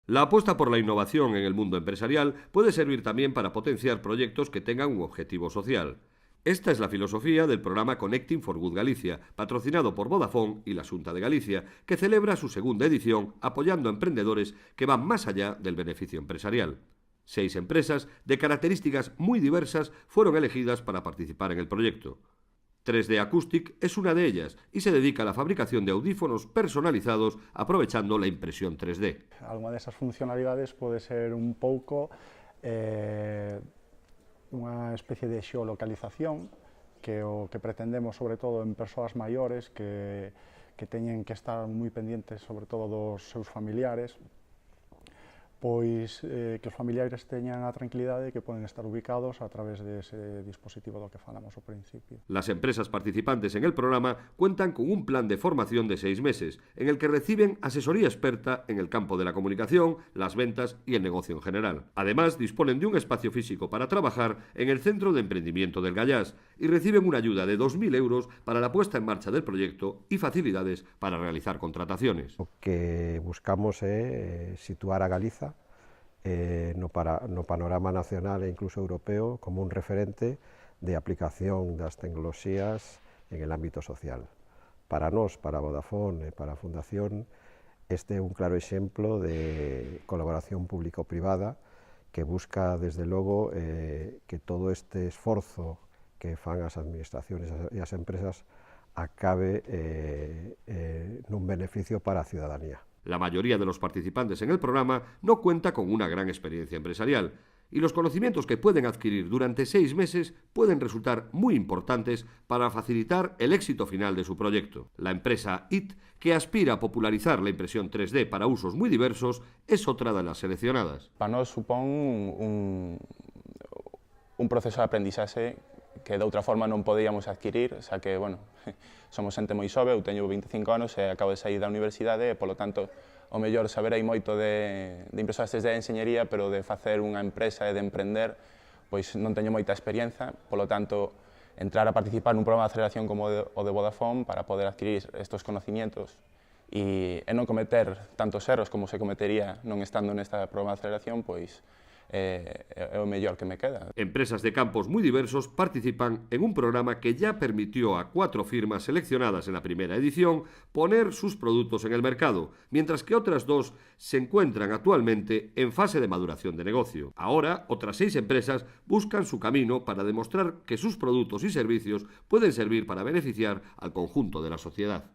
La apuesta por la innovación en el mundo empresarial puede servir también para potenciar proyectos que tengan un objetivo social. Esta es la filosofía del programa Connecting for Good Galicia, patrocinado por Vodafone y la Xunta de Galicia, que celebra su segunda edición apoyando a emprendedores que van más allá del beneficio empresarial. 6 empresas de características muy diversas fueron elegidas para participar en el proyecto. 3D Acoustic es una de ellas y se dedica a la fabricación de audífonos personalizados aprovechando la impresión 3D. Alguna desas funcionalidades pode ser un pouco unha especie de xeolocalización que o que pretendemos sobre todo en persoas maiores que teñen que estar moi pendientes sobre todo dos seus familiares, pois que os familiares teñan a tranquilidade que poden estar ubicados a través dese dispositivo do que falamos ao principio. Las empresas participantes en el programa cuentan con un plan de formación de 6 meses, en el que reciben asesoría experta en el campo de la comunicación, las ventas y el negocio en general. Además, disponen de un espacio físico para trabajar en el Centro de Emprendimiento del Gallás y reciben una ayuda de 2.000 euros para la puesta en marcha del proyecto y facilidades para realizar contrataciones. O que buscamos é situar a Galiza no panorama nacional e incluso europeo como un referente de aplicación das tecnoloxías en el ámbito social. Para nós, para Vodafone e para a Fundación, este é un claro exemplo de colaboración público-privada que busca, desde logo, que todo este esforzo que fan as administraciones e as empresas acabe nun beneficio para a ciudadanía. La mayoría de los participantes en el programa no cuenta con una gran experiencia empresarial y los conocimientos que pueden adquirir durante 6 meses pueden resultar muy importantes para facilitar el éxito final de su proyecto. La empresa IT, que aspira a popularizar la impresión 3D para usos muy diversos, es otra de las seleccionadas. Para nós supón un proceso de aprendizaxe que de outra forma non podíamos adquirir, xa que, bueno, somos xente moi xove, eu teño 25 anos e acabo de sair da universidade e, polo tanto, o mellor saberei moito de impresoras 3D de enxeñería, pero de facer unha empresa e de emprender, pois non teño moita experiencia, polo tanto, entrar a participar nun programa de aceleración como o de Vodafone para poder adquirir estos conocimientos e non cometer tantos erros como se cometería non estando nesta programa de aceleración, pois é o mellor que me queda. Empresas de campos muy diversos participan en un programa que ya permitió a 4 firmas seleccionadas en la primera edición poner sus productos en el mercado, mientras que otras 2 se encuentran actualmente en fase de maduración de negocio. Ahora, otras 6 empresas buscan su camino para demostrar que sus productos y servicios pueden servir para beneficiar al conjunto de la sociedad.